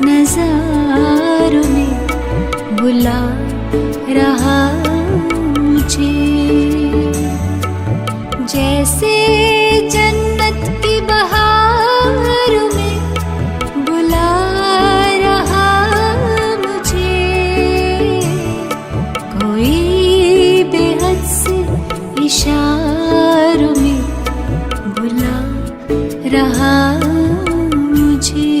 नज़ारों में बुला रहा मुझे। जैसे जन्नत की बहारों में बुला रहा मुझे कोई बेहद से इशारों में बुला रहा मुझे।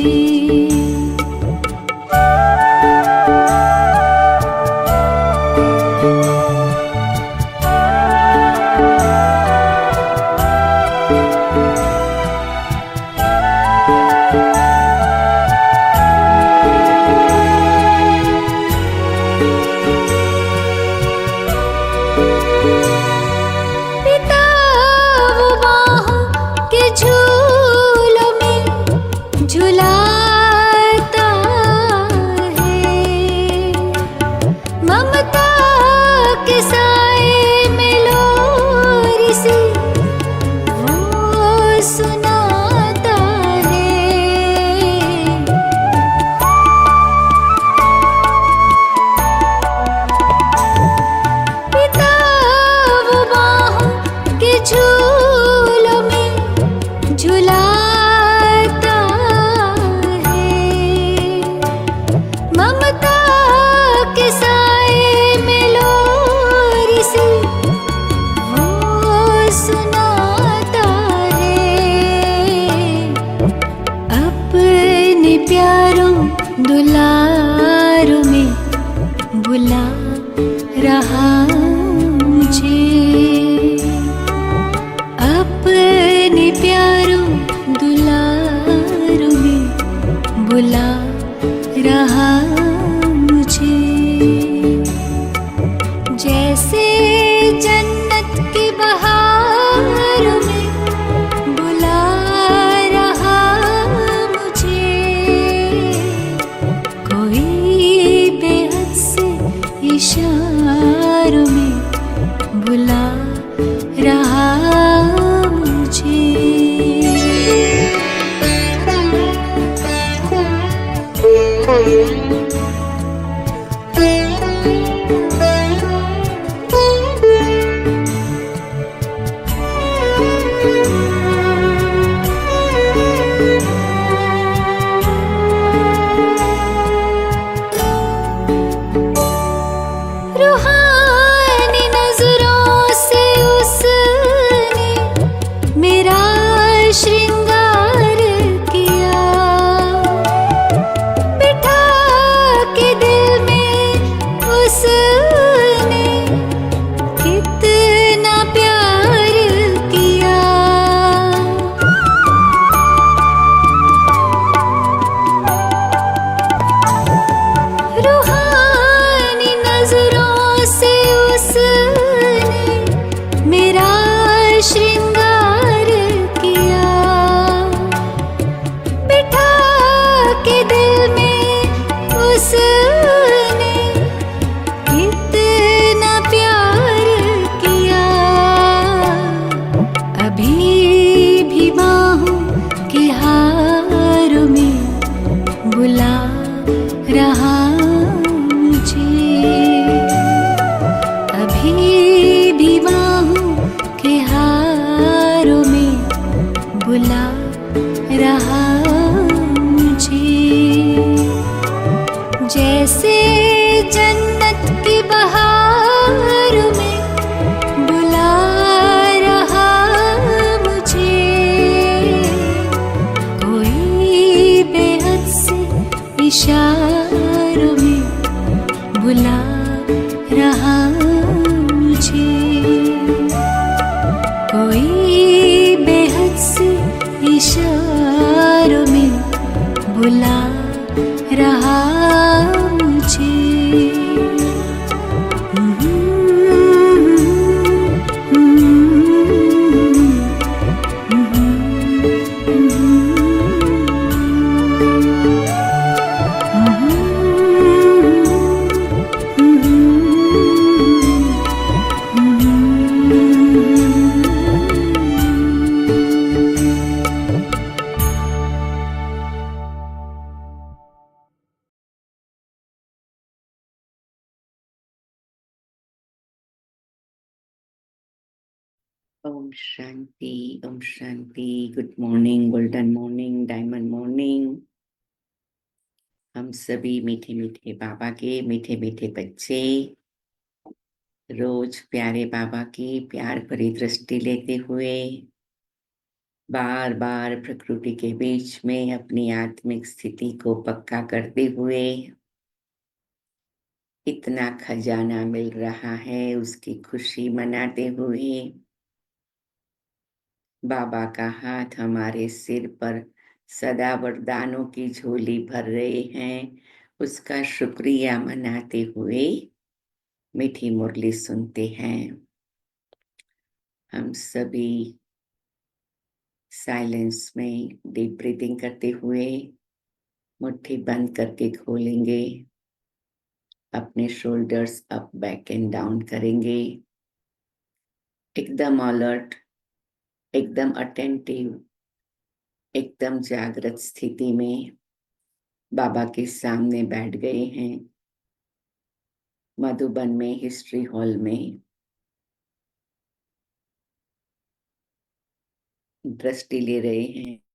झुलाता है ममता के साए में लोरी सी वो सुनाता है। पिता वो बाहों के झूलों में झुला प्यारों दुलारों में बुला रहा मुझे। अपने प्यारों दुलारों में बुला रहा मुझे। जैसे जन्नत की बहारों में इशारों में बुला रहा मुझे। रूहानी नजरों से उसने मेरा श्रृंगार किया। बिठा के दिल में उसने कितना प्यार किया। रूहानी नजरों से उसने मेरा श्रृंगार किया। बिठा के दिल में उसने कितना प्यार किया। अभी भी बाहों के हारों में बुला रहा मुझे। अभी भी बाहों के हारों में बुला रहा मुझे। जैसे जन्नत की बहारों में बुला रहा मुझे कोई बेहद से इशारों में बुला रहा मुझे। कोई बेहद से इशारों में बुला रहा मुझे। ओम शांति, ओम शांति। Good morning, golden morning, diamond morning. हम सभी मीठे मीठे बाबा के मीठे मीठे बच्चे रोज प्यारे बाबा की प्यार भरी दृष्टि लेते हुए बार बार प्रकृति के बीच में अपनी आत्मिक स्थिति को पक्का करते हुए इतना खजाना मिल रहा है उसकी खुशी मनाते हुए बाबा का हाथ हमारे सिर पर सदा वरदानों की झोली भर रहे हैं, उसका शुक्रिया मनाते हुए मीठी मुरली सुनते हैं। हम सभी साइलेंस में डीप ब्रीथिंग करते हुए मुट्ठी बंद करके खोलेंगे, अपने shoulders up back and down करेंगे, एकदम अलर्ट, एकदम अटेंटिव, एकदम जागृत स्थिति में बाबा के सामने बैठ गए हैं। मधुबन में हिस्ट्री हॉल में दृष्टि ले रहे हैं।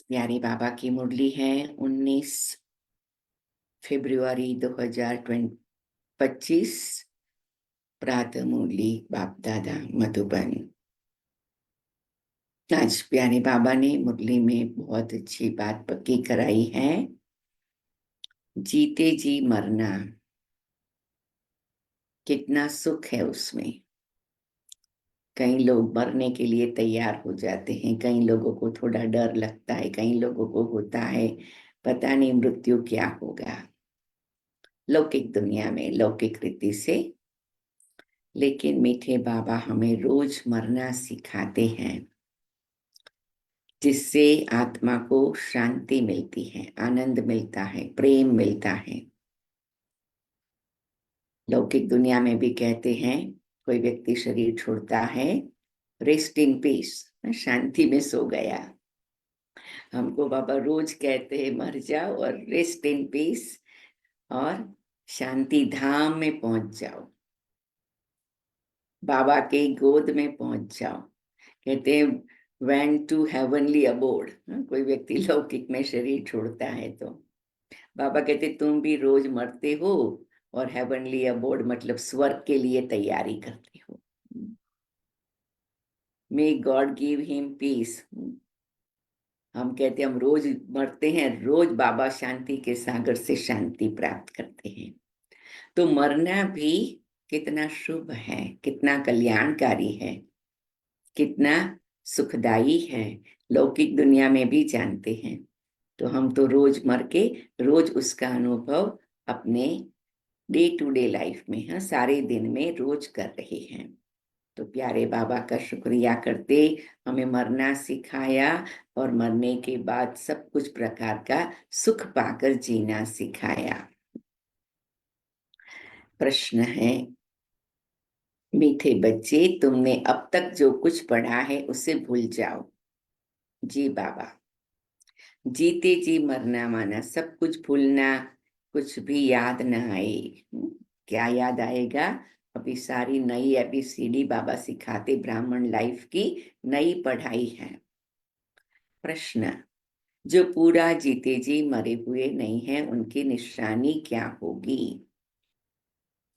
प्यारे बाबा की मुरली है 19 फरवरी 2025, प्रातः मुरली बाप दादा मधुबन। आज प्यारे बाबा ने मुरली में बहुत अच्छी बात पक्की कराई है। जीते जी मरना, कितना सुख है उसमें। कई लोग मरने के लिए तैयार हो जाते हैं, कई लोगों को थोड़ा डर लगता है, कई लोगों को होता है पता नहीं मृत्यु क्या होगा लौकिक दुनिया में, लौकिक रीति से। लेकिन मीठे बाबा हमें रोज मरना सिखाते हैं, जिससे आत्मा को शांति मिलती है, आनंद मिलता है, प्रेम मिलता है। लौकिक दुनिया में भी कहते हैं कोई व्यक्ति शरीर छोड़ता है, रेस्ट इन पीस, शांति में सो गया। हमको बाबा रोज कहते हैं मर जाओ और रेस्ट इन पीस और शांति धाम में पहुंच जाओ, बाबा के गोद में पहुंच जाओ। कहते हैं वेंट टू हेवनली अबोर्ड। कोई व्यक्ति लौकिक में शरीर छोड़ता है तो बाबा कहते तुम भी रोज मरते हो और हेवनली अबोर्ड मतलब स्वर्ग के लिए तैयारी करते हो। May God give him peace. हम कहते हैं हम रोज मरते हैं, रोज बाबा शांति के सागर से शांति प्राप्त करते हैं। तो मरना भी कितना शुभ है, कितना कल्याणकारी है, कितना सुखदाई है, लौकिक दुनिया में भी जानते हैं। तो हम तो रोज मर के रोज उसका अनुभव अपने डे टू डे लाइफ में, हाँ, सारे दिन में रोज कर रहे हैं। तो प्यारे बाबा का शुक्रिया करते, हमें मरना सिखाया और मरने के बाद सब कुछ प्रकार का सुख पाकर जीना सिखाया। प्रश्न है, मीठे बच्चे तुमने अब तक जो कुछ पढ़ा है उसे भूल जाओ। जी बाबा, जीते जी मरना माना सब कुछ भूलना, कुछ भी याद न आए। क्या याद आएगा? अभी सारी नई ABCD बाबा सिखाते, ब्राह्मण लाइफ की नई पढ़ाई है। प्रश्न, जो पूरा जीते जी मरे हुए नहीं है उनकी निशानी क्या होगी?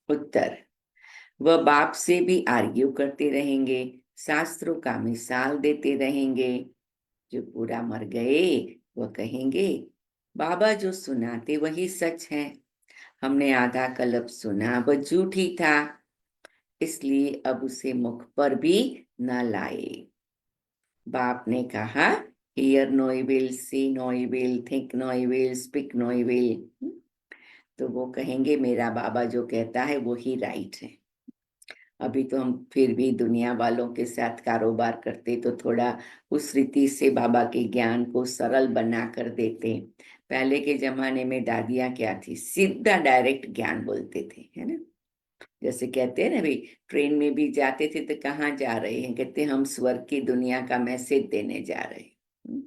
उत्तर, वह बाप से भी आर्ग्यू करते रहेंगे, शास्त्रों का मिसाल देते रहेंगे। जो पूरा मर गए वह कहेंगे बाबा जो सुनाते वही सच है, हमने आधा कल्प सुना वह झूठी था, इसलिए अब उसे मुख पर भी न लाए। बाप ने कहा hear no evil, see no evil, think no evil, speak no evil. तो वो कहेंगे मेरा बाबा जो कहता है वो ही राइट है। अभी तो हम फिर भी दुनिया वालों के साथ कारोबार करते तो थोड़ा उस रीति से बाबा के ज्ञान को सरल बना कर देते। पहले के जमाने में दादियाँ क्या थी, सीधा डायरेक्ट ज्ञान बोलते थे, है ना। जैसे कहते हैं ना भाई, ट्रेन में भी जाते थे तो कहाँ जा रहे हैं, कहते हम स्वर्ग की दुनिया का मैसेज देने जा रहे हैं।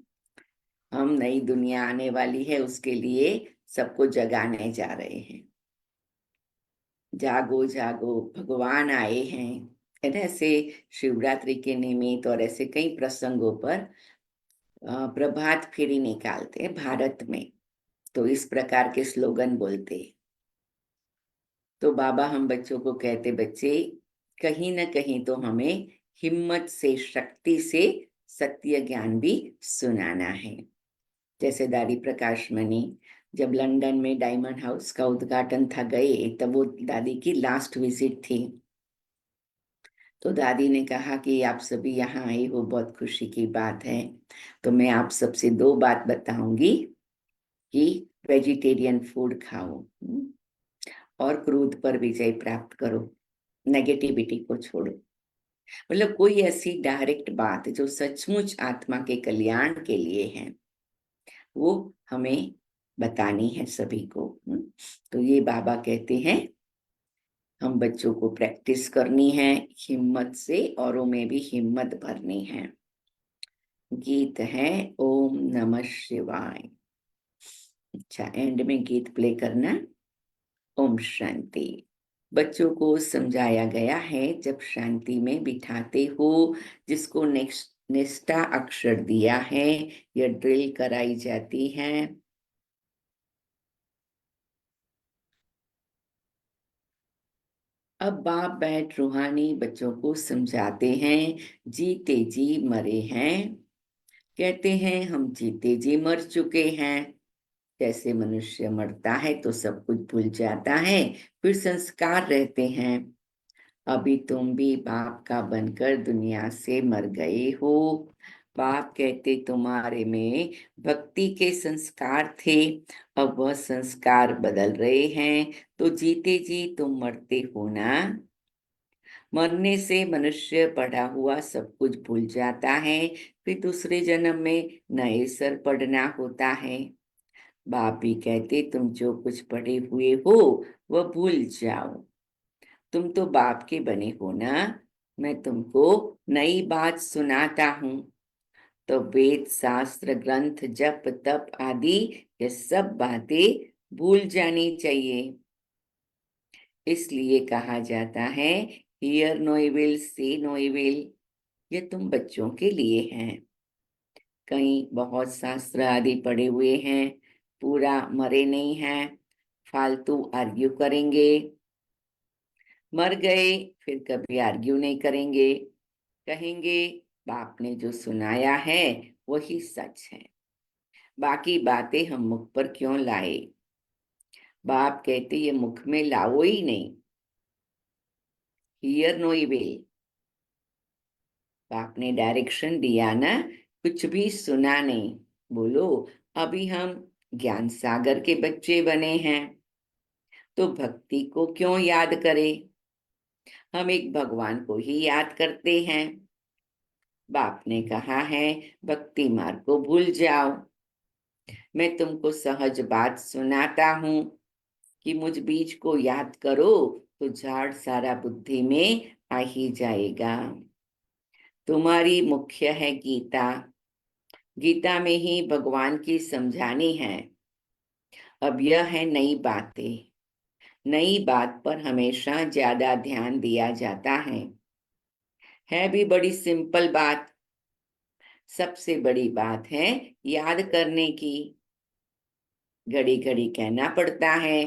हम नई दुनिया आने वाली है उसके लिए सबको जगाने जा रहे हैं। जागो जागो भगवान आए हैं, है ना। ऐसे शिवरात्रि के निमित्त और ऐसे कई प्रसंगों पर प्रभात फेरी निकालते हैं भारत में, तो इस प्रकार के स्लोगन बोलते हैं। तो बाबा हम बच्चों को कहते, बच्चे कहीं ना कहीं तो हमें हिम्मत से, शक्ति से सत्य ज्ञान भी सुनाना है। जैसे दादी प्रकाश मणि जब लंदन में डायमंड हाउस का उद्घाटन था गए, तब वो दादी की लास्ट विजिट थी। तो दादी ने कहा कि आप सभी यहाँ आए हो, बहुत खुशी की बात है। तो मैं आप सबसे दो बात बताऊंगी कि वेजिटेरियन फूड खाओ, और क्रोध पर विजय प्राप्त करो, नेगेटिविटी को छोड़ो। मतलब कोई ऐसी डायरेक्ट बात जो सचमुच आत्मा के कल्याण के लिए है, वो हमें बतानी है सभी को। तो ये बाबा कहते हैं हम बच्चों को प्रैक्टिस करनी है हिम्मत से, औरों में भी हिम्मत भरनी है। गीत है ओम नमः शिवाय। अच्छा, एंड में गीत प्ले करना। ओम शांति। बच्चों को समझाया गया है जब शांति में बिठाते हो, जिसको नेक्स्ट निष्ठा अक्षर दिया है, यह ड्रिल कराई जाती है। अब बाप बैठ रूहानी बच्चों को समझाते हैं, जीते जी मरे हैं। कहते हैं हम जीते जी मर चुके हैं। जैसे मनुष्य मरता है तो सब कुछ भूल जाता है, फिर संस्कार रहते हैं। अभी तुम भी बाप का बनकर दुनिया से मर गए हो। बाप कहते तुम्हारे में भक्ति के संस्कार थे, अब वह संस्कार बदल रहे हैं, तो जीते जी तुम मरते हो ना। मरने से मनुष्य पढ़ा हुआ सब कुछ भूल जाता है, फिर दूसरे जन्म में नए सर पढ़ना होता है। बाप भी कहते तुम जो कुछ पढ़े हुए हो वह भूल जाओ, तुम तो बाप के बने हो ना। मैं तुमको नई बात सुनाता हूँ। तो वेद शास्त्र ग्रंथ जप तप आदि ये सब बातें भूल जानी चाहिए। इसलिए कहा जाता है हियर नो इविल से नो इविल। ये तुम बच्चों के लिए हैं। कई बहुत शास्त्र आदि पढ़े हुए हैं, पूरा मरे नहीं हैं, फालतू आर्ग्यू करेंगे। मर गए फिर कभी आर्ग्यू नहीं करेंगे, कहेंगे बाप ने जो सुनाया है वही सच है, बाकी बातें हम मुख पर क्यों लाए। बाप कहते ये मुख में लाओ ही नहीं। हियर नो इविल, बाप ने डायरेक्शन दिया ना, कुछ भी सुना नहीं। बोलो अभी हम ज्ञान सागर के बच्चे बने हैं, तो भक्ति को क्यों याद करें। हम एक भगवान को ही याद करते हैं। बाप ने कहा है भक्ति मार्ग को भूल जाओ। मैं तुमको सहज बात सुनाता हूँ कि मुझ बीज को याद करो, तो झाड़ सारा बुद्धि में आ ही जाएगा। तुम्हारी मुख्य है गीता, गीता में ही भगवान की समझानी है। अब यह है नई बातें, नई बात पर हमेशा ज्यादा ध्यान दिया जाता है भी बड़ी सिंपल बात। सबसे बड़ी बात है याद करने की। घड़ी घड़ी कहना पड़ता है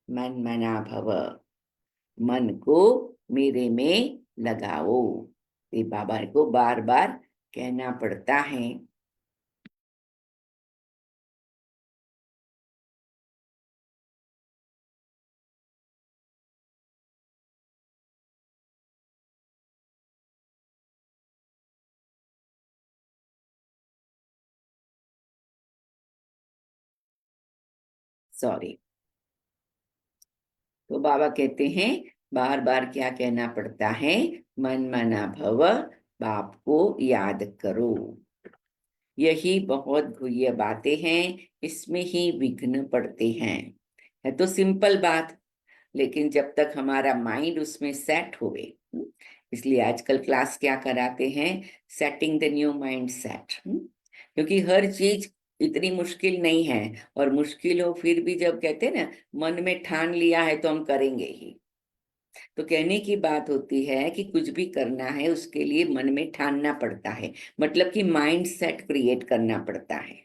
मन मना भव, मन को मेरे में लगाओ। ये बाबा को बार बार कहना पड़ता है। सॉरी। तो बाबा कहते हैं बार बार क्या कहना पड़ता है? मन मना भव, बाप को याद करो। यही बहुत गुह्य बातें हैं, इसमें ही विघ्न पड़ते हैं। है तो सिंपल बात, लेकिन जब तक हमारा माइंड उसमें सेट होवे, इसलिए आजकल क्लास क्या कराते हैं? Setting the new mind set. क्योंकि हर चीज इतनी मुश्किल नहीं है, और मुश्किल हो फिर भी जब कहते हैं ना, मन में ठान लिया है तो हम करेंगे ही। तो कहने की बात होती है कि कुछ भी करना है उसके लिए मन में ठानना पड़ता है, मतलब कि माइंड सेट क्रिएट करना पड़ता है।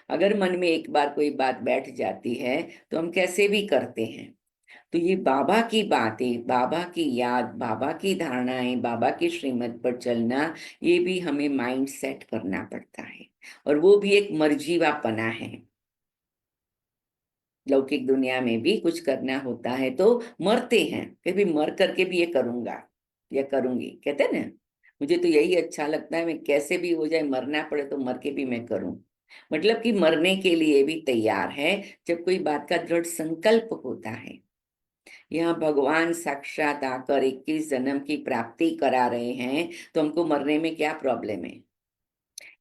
अगर मन में एक बार कोई बात बैठ जाती है तो हम कैसे भी करते हैं। तो ये बाबा की बातें, बाबा की याद, बाबा की धारणाएं, बाबा की श्रीमत पर चलना, ये भी हमें माइंड सेट करना पड़ता है। और वो भी एक मर्जीवापना है। लौकिक दुनिया में भी कुछ करना होता है तो मरते हैं, फिर भी मर करके भी ये करूंगा या करूंगी, कहते हैं ना। मुझे तो यही अच्छा लगता है, मैं कैसे भी हो जाए, मरना पड़े तो मर के भी मैं करूं। मतलब कि मरने के लिए भी तैयार है जब कोई बात का दृढ़ संकल्प होता है। यहाँ भगवान साक्षात आकर 21 जन्म की प्राप्ति करा रहे हैं, तो हमको मरने में क्या प्रॉब्लम है?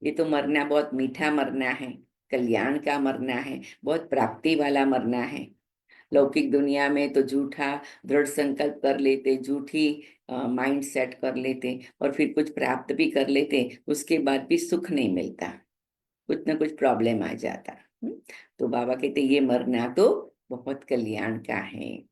ये तो मरना बहुत मीठा मरना है, कल्याण का मरना है, बहुत प्राप्ति वाला मरना है। लौकिक दुनिया में तो झूठा दृढ़ संकल्प कर लेते, झूठी माइंड सेट कर लेते, और फिर कुछ प्राप्त भी कर लेते, उसके बाद भी सुख नहीं मिलता, कुछ ना कुछ प्रॉब्लम आ जाता। तो बाबा कहते ये मरना तो बहुत कल्याण का है।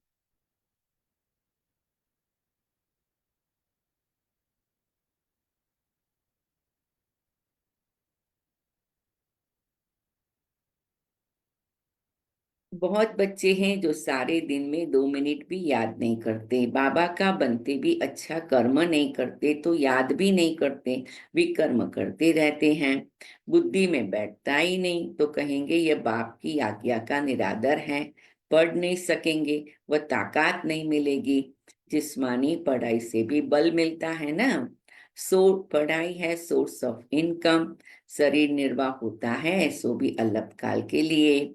बहुत बच्चे हैं जो सारे दिन में 2 मिनट भी याद नहीं करते, बाबा का बनते भी अच्छा कर्म नहीं करते तो याद भी नहीं करते, विकर्म करते रहते हैं। बुद्धि में बैठता ही नहीं तो कहेंगे यह बाप की आज्ञा का निरादर है, पढ़ नहीं सकेंगे, वह ताकत नहीं मिलेगी। जिस्मानी पढ़ाई से भी बल मिलता है ना। पढ़ाई है सोर्स ऑफ इनकम, शरीर निर्वाह होता है सो भी अल्पकाल के लिए।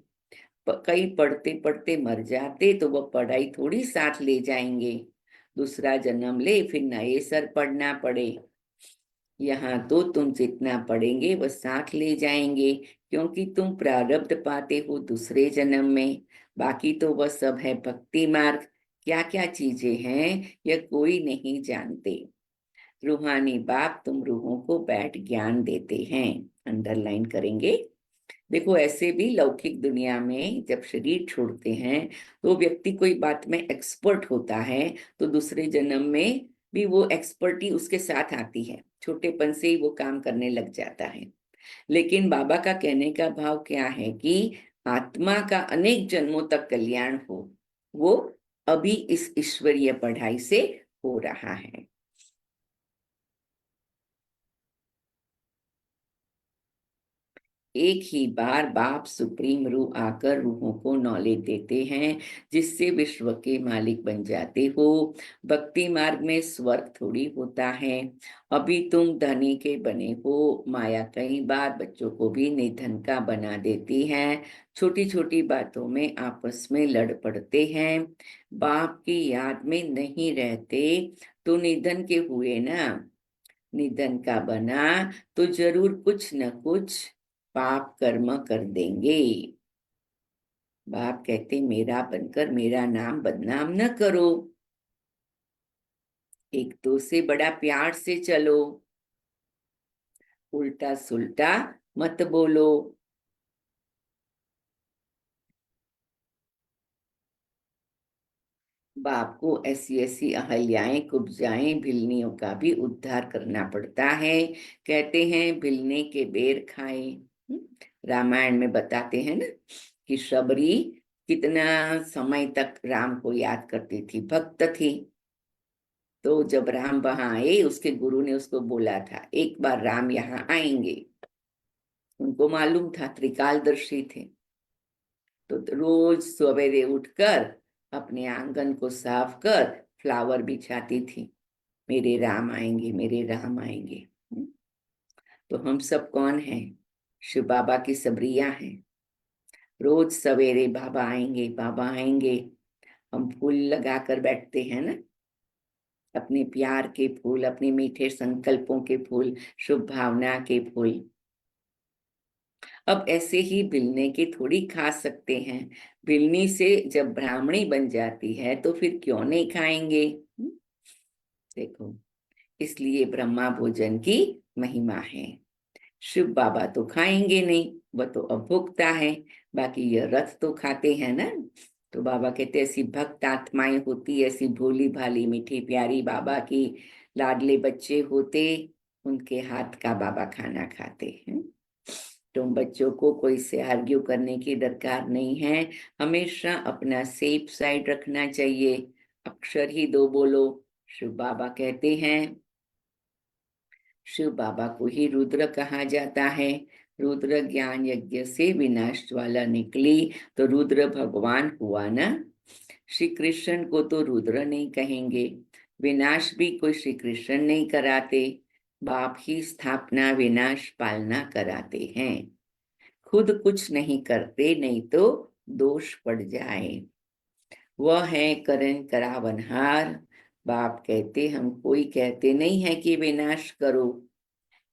कई पढ़ते पढ़ते मर जाते तो वह पढ़ाई थोड़ी साथ ले जाएंगे, दूसरा जन्म ले फिर नए सर पढ़ना पड़े। यहाँ तो तुम जितना पढ़ेंगे वह साथ ले जाएंगे, क्योंकि तुम प्रारब्ध पाते हो दूसरे जन्म में। बाकी तो वह सब है भक्ति मार्ग, क्या क्या चीजें हैं यह कोई नहीं जानते। रूहानी बाप तुम रूहों को बैठ ज्ञान देते हैं। अंडरलाइन करेंगे। देखो ऐसे भी लौकिक दुनिया में जब शरीर छोड़ते हैं तो व्यक्ति कोई बात में एक्सपर्ट होता है, तो दूसरे जन्म में भी वो एक्सपर्टी उसके साथ आती है, छोटेपन से ही वो काम करने लग जाता है। लेकिन बाबा का कहने का भाव क्या है कि आत्मा का अनेक जन्मों तक कल्याण हो, वो अभी इस ईश्वरीय पढ़ाई से हो रहा है। एक ही बार बाप सुप्रीम रूह आकर रूहों को नॉलेज देते हैं, जिससे विश्व के मालिक बन जाते हो। भक्ति मार्ग में स्वर्ग थोड़ी होता है। अभी तुम धनी के बने हो, माया कई बार बच्चों को भी निधन का बना देती है। छोटी छोटी बातों में आपस में लड़ पड़ते हैं, बाप की याद में नहीं रहते तो निधन के हुए ना। निधन का बना तो जरूर कुछ न कुछ पाप कर्म कर देंगे। बाप कहते मेरा बनकर मेरा नाम बदनाम न करो, एक दो से बड़ा प्यार से चलो, उल्टा सुल्टा मत बोलो। बाप को ऐसी ऐसी अहल्याएं कुब्जाएं भिलनियों का भी उद्धार करना पड़ता है। कहते हैं भिलने के बेर खाए। रामायण में बताते हैं ना कि शबरी कितना समय तक राम को याद करती थी, भक्त थी। तो जब राम वहां आए उसके गुरु ने उसको बोला था एक बार राम यहाँ आएंगे। उनको मालूम था, त्रिकालदर्शी थे। तो रोज सवेरे उठकर अपने आंगन को साफ कर फ्लावर बिछाती थी, मेरे राम आएंगे, मेरे राम आएंगे। तो हम सब कौन हैं? शिव बाबा की सबरिया हैं। रोज सवेरे बाबा आएंगे, बाबा आएंगे। हम फूल लगा कर बैठते हैं ना, अपने प्यार के फूल, अपने मीठे संकल्पों के फूल, शुभ भावना के फूल। अब ऐसे ही बिलने के थोड़ी खा सकते हैं। बिलनी से जब ब्राह्मणी बन जाती है तो फिर क्यों नहीं खाएंगे? देखो, इसलिए ब्रह्मा भोजन की महिमा है। शिव बाबा तो खाएंगे नहीं, वह तो अभुक्ता है। बाकी ये रथ तो खाते हैं ना। तो बाबा कहते ऐसी भक्त आत्माएं होती, ऐसी भोली भाली मीठी प्यारी बाबा की लाडले बच्चे होते, उनके हाथ का बाबा खाना खाते हैं। तुम बच्चों को कोई से आर्ग्यू करने की दरकार नहीं है। हमेशा अपना सेफ साइड रखना चाहिए। अक्षर ही दो बोलो। शिव बाबा कहते हैं, शिव बाबा को ही रुद्र कहा जाता है। रुद्र ज्ञान यज्ञ से विनाश ज्वाला निकली, तो रुद्र भगवान हुआ ना। श्री कृष्ण को तो रुद्र नहीं कहेंगे। विनाश भी कोई श्री कृष्ण नहीं कराते। बाप ही स्थापना विनाश पालना कराते हैं। खुद कुछ नहीं करते, नहीं तो दोष पड़ जाए। वह है करण करावनहार। बाप कहते हम कोई कहते नहीं है कि विनाश करो।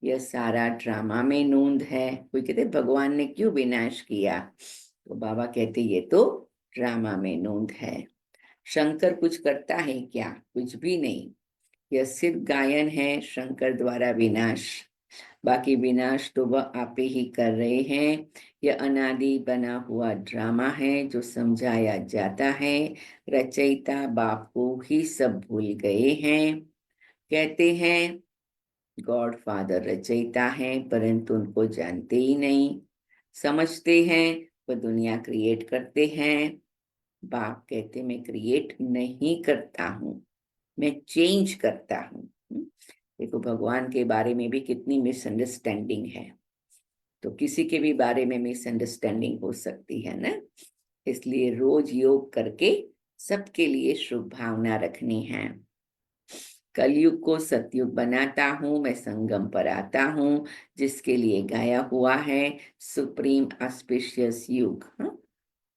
यह सारा ड्रामा में नोंद है। कोई कहते भगवान ने क्यों विनाश किया, तो बाबा कहते ये तो ड्रामा में नोंद है। शंकर कुछ करता है क्या? कुछ भी नहीं। यह सिर्फ गायन है, शंकर द्वारा विनाश। बाकी विनाश तो वह आप ही कर रहे हैं। यह अनादि बना हुआ ड्रामा है जो समझाया जाता है। रचयिता बाप को ही सब भूल गए हैं। कहते हैं गॉड फादर रचयिता है, परंतु उनको जानते ही नहीं। समझते हैं वह दुनिया क्रिएट करते हैं। बाप कहते मैं क्रिएट नहीं करता हूँ, मैं चेंज करता हूँ। देखो भगवान के बारे में भी कितनी मिसअंडरस्टैंडिंग है। तो किसी के भी बारे में मिसअंडरस्टैंडिंग हो सकती है ना। इसलिए रोज योग करके सबके लिए शुभ भावना रखनी है। कलयुग को सतयुग बनाता हूँ, मैं संगम पर आता हूँ, जिसके लिए गाया हुआ है सुप्रीम ऑस्पिशियस युग।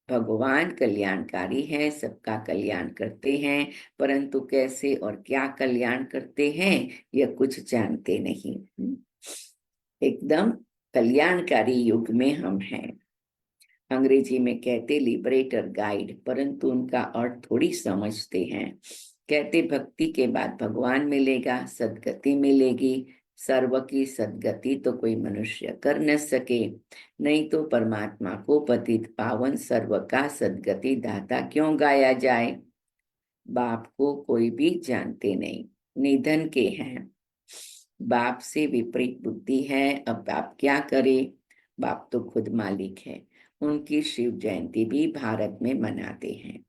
भगवान कल्याणकारी है, सबका कल्याण करते हैं, परंतु कैसे और क्या कल्याण करते हैं यह कुछ जानते नहीं। एकदम कल्याणकारी युग में हम हैं। अंग्रेजी में कहते लिबरेटर गाइड, परंतु उनका अर्थ थोड़ी समझते हैं। कहते भक्ति के बाद भगवान मिलेगा, सद्गति मिलेगी। सर्व की सद्गति तो कोई मनुष्य कर न सके, नहीं तो परमात्मा को पतित पावन सर्व का सद्गति दाता क्यों गाया जाए। बाप को कोई भी जानते नहीं, निधन के हैं। बाप से विपरीत बुद्धि है, अब बाप क्या करे। बाप तो खुद मालिक है। उनकी शिव जयंती भी भारत में मनाते हैं।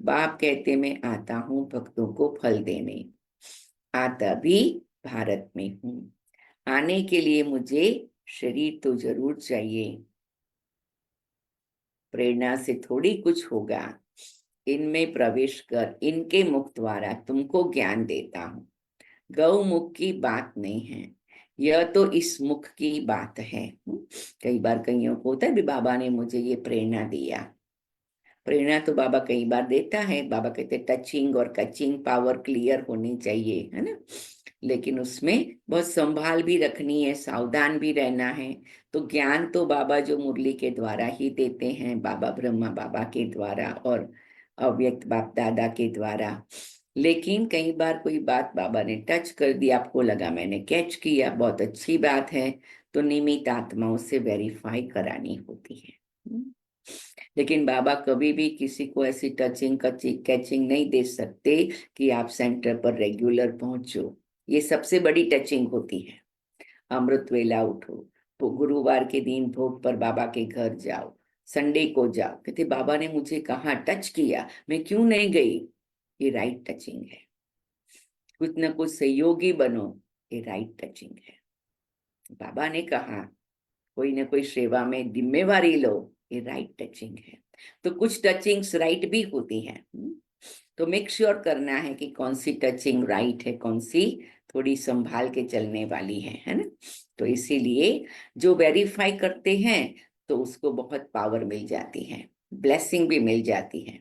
बाप कहते मैं आता हूँ भक्तों को फल देने, आता भी भारत में हूँ। आने के लिए मुझे शरीर तो जरूर चाहिए, प्रेरणा से थोड़ी कुछ होगा। इनमें प्रवेश कर इनके मुख द्वारा तुमको ज्ञान देता हूँ। गौ मुख की बात नहीं है, यह तो इस मुख की बात है। कई बार कईयों को होता है भी बाबा ने मुझे ये प्रेरणा दिया। प्रेरणा तो बाबा कई बार देता है। बाबा कहते टचिंग और कचिंग पावर क्लियर होनी चाहिए, है ना। लेकिन उसमें बहुत संभाल भी रखनी है, सावधान भी रहना है। तो ज्ञान तो बाबा जो मुरली के द्वारा ही देते हैं, बाबा ब्रह्मा बाबा के द्वारा और अव्यक्त बाप दादा के द्वारा। लेकिन कई बार कोई बात बाबा ने टच कर दी, आपको लगा मैंने कैच किया, बहुत अच्छी बात है, तो नियमित आत्माओं से वेरीफाई करानी होती है। लेकिन बाबा कभी भी किसी को ऐसी टचिंग कैचिंग नहीं दे सकते कि आप सेंटर पर रेगुलर पहुंचो। ये सबसे बड़ी टचिंग होती है। अमृत वेला उठो, तो गुरुवार के दिन भोग पर बाबा के घर जाओ, संडे को जाओ। कहते बाबा ने मुझे कहा टच किया, मैं क्यों नहीं गई। ये राइट टचिंग है। कुछ न कुछ सहयोगी बनो, ये राइट टचिंग है। बाबा ने कहा कोई न कोई सेवा में जिम्मेवारी लो, ये राइट टचिंग है। तो कुछ टचिंग्स राइट भी होती हैं। तो मेक श्योर करना है कि कौन सी टचिंग राइट है, कौन सी थोड़ी संभाल के चलने वाली है ना। तो इसीलिए जो वेरीफाई करते हैं तो उसको बहुत पावर मिल जाती है, ब्लेसिंग भी मिल जाती है।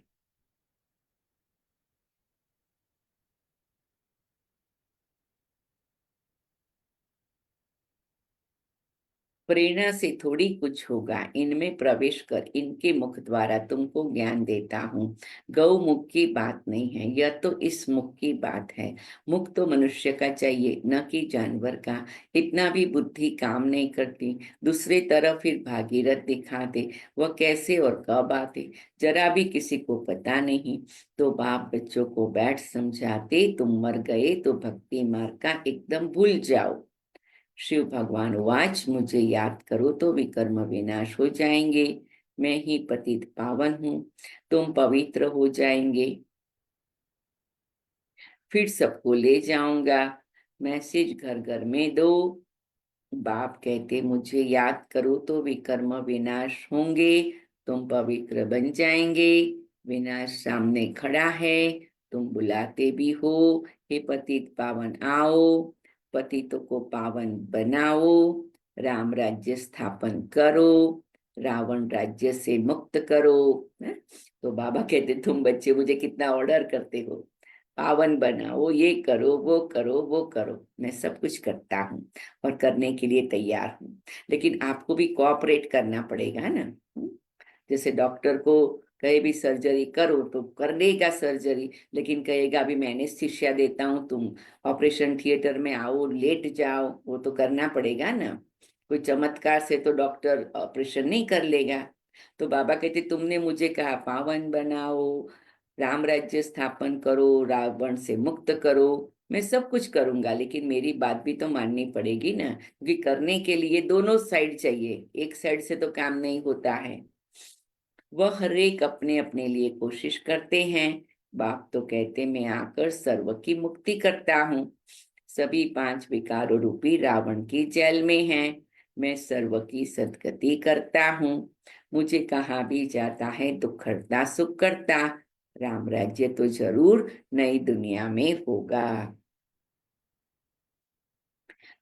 प्रेरणा से थोड़ी कुछ होगा, इनमें प्रवेश कर इनके मुख द्वारा तुमको ज्ञान देता हूँ। गौ मुख की बात नहीं है, यह तो इस मुख की बात है। मुख तो मनुष्य का चाहिए, न कि जानवर का। इतना भी बुद्धि काम नहीं करती। दूसरे तरफ फिर भागीरथ दिखा दे, वह कैसे और कब आते जरा भी किसी को पता नहीं। तो बाप बच्चों को बैठ समझाते, तुम मर गए तो भक्ति मार्ग का एकदम भूल जाओ। शिव भगवान वाच, मुझे याद करो तो विकर्म विनाश हो जाएंगे। मैं ही पतित पावन हूँ, तुम पवित्र हो जाएंगे। फिर सबको ले जाऊंगा, मैसेज घर घर में दो। बाप कहते, मुझे याद करो तो विकर्म विनाश होंगे, तुम पवित्र बन जाएंगे। विनाश सामने खड़ा है, तुम बुलाते भी हो, हे पतित पावन आओ। पतितों को पावन बनाओ, राम राज्य स्थापन करो, रावण राज्य से मुक्त करो। हैं? तो बाबा कहते, तुम बच्चे मुझे कितना ऑर्डर करते हो, पावन बनाओ, ये करो वो करो वो करो। मैं सब कुछ करता हूँ और करने के लिए तैयार हूँ, लेकिन आपको भी कोऑपरेट करना पड़ेगा ना। जैसे डॉक्टर को कहे भी सर्जरी करो तो कर लेगा सर्जरी, लेकिन कहेगा अभी मैं एनेस्थीसिया देता हूँ, तुम ऑपरेशन थिएटर में आओ, लेट जाओ, वो तो करना पड़ेगा ना। कोई चमत्कार से तो डॉक्टर ऑपरेशन नहीं कर लेगा। तो बाबा कहते, तुमने मुझे कहा पावन बनाओ, राम राज्य स्थापन करो, रावण से मुक्त करो। मैं सब कुछ करूंगा, लेकिन मेरी बात भी तो माननी पड़ेगी ना, क्योंकि करने के लिए दोनों साइड चाहिए, एक साइड से तो काम नहीं होता है। वह हर एक अपने अपने लिए कोशिश करते हैं। बाप तो कहते, मैं आकर सर्व की मुक्ति करता हूँ। सभी पांच विकारों रूपी रावण की जेल में हैं। मैं सर्व की सद्गति करता हूँ। मुझे कहाँ भी जाता है दुख हरता सुख करता। राम राज्य तो जरूर नई दुनिया में होगा।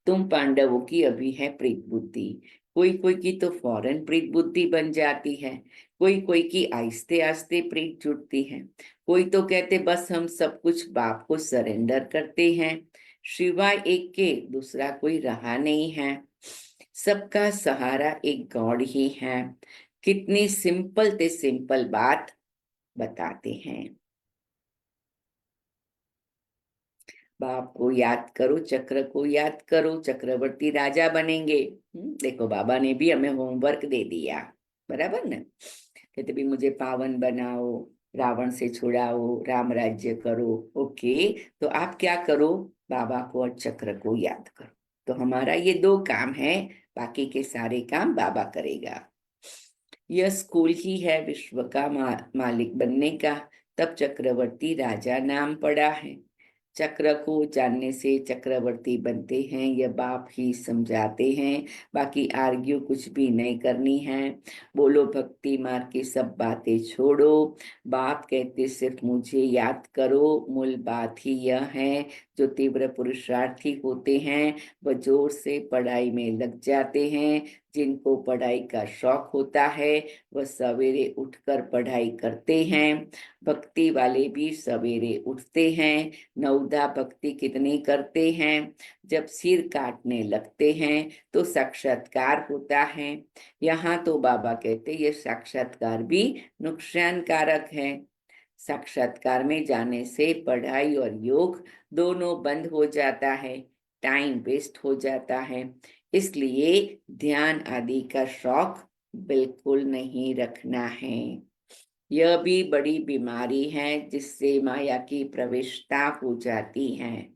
तुम पांडवों की अभी है प्रीत बुद्धि, कोई कोई की तो फौरन प्रीत बुद्धि बन जाती है, कोई कोई की आहिस्ते आहिस्ते प्रीत जुड़ती है। कोई तो कहते बस हम सब कुछ बाप को सरेंडर करते हैं, सिवाय एक के दूसरा कोई रहा नहीं है। सबका सहारा एक गॉड ही है। कितनी सिंपल ते सिंपल बात बताते हैं। बाप को याद करो, चक्र को याद करो, चक्रवर्ती राजा बनेंगे। देखो बाबा ने भी हमें होमवर्क दे दिया, बराबर ना। कहते भी मुझे पावन बनाओ, रावण से छुड़ाओ, राम राज्य करो। ओके, तो आप क्या करो, बाबा को और चक्र को याद करो। तो हमारा ये दो काम है, बाकी के सारे काम बाबा करेगा। यह स्कूल ही है विश्व का मालिक बनने का, तब चक्रवर्ती राजा नाम पड़ा है। चक्र को जानने से चक्रवर्ती बनते हैं, यह बाप ही समझाते हैं। बाकी आर्ग्यू कुछ भी नहीं करनी है। बोलो भक्ति मार्ग की सब बातें छोड़ो। बाप कहते सिर्फ मुझे याद करो। मूल बात ही यह है, जो तीव्र पुरुषार्थी होते हैं वह जोर से पढ़ाई में लग जाते हैं। जिनको पढ़ाई का शौक होता है वह सवेरे उठकर पढ़ाई करते हैं। भक्ति वाले भी सवेरे उठते हैं। नवदा भक्ति कितनी करते हैं, जब सिर काटने लगते हैं तो साक्षात्कार होता है। यहाँ तो बाबा कहते ये साक्षात्कार भी नुकसानकारक है। साक्षात्कार में जाने से पढ़ाई और योग दोनों बंद हो जाता है, टाइम वेस्ट हो जाता है। इसलिए ध्यान आदि का शौक बिल्कुल नहीं रखना है। यह भी बड़ी बीमारी है, जिससे माया की प्रविष्टता हो जाती है।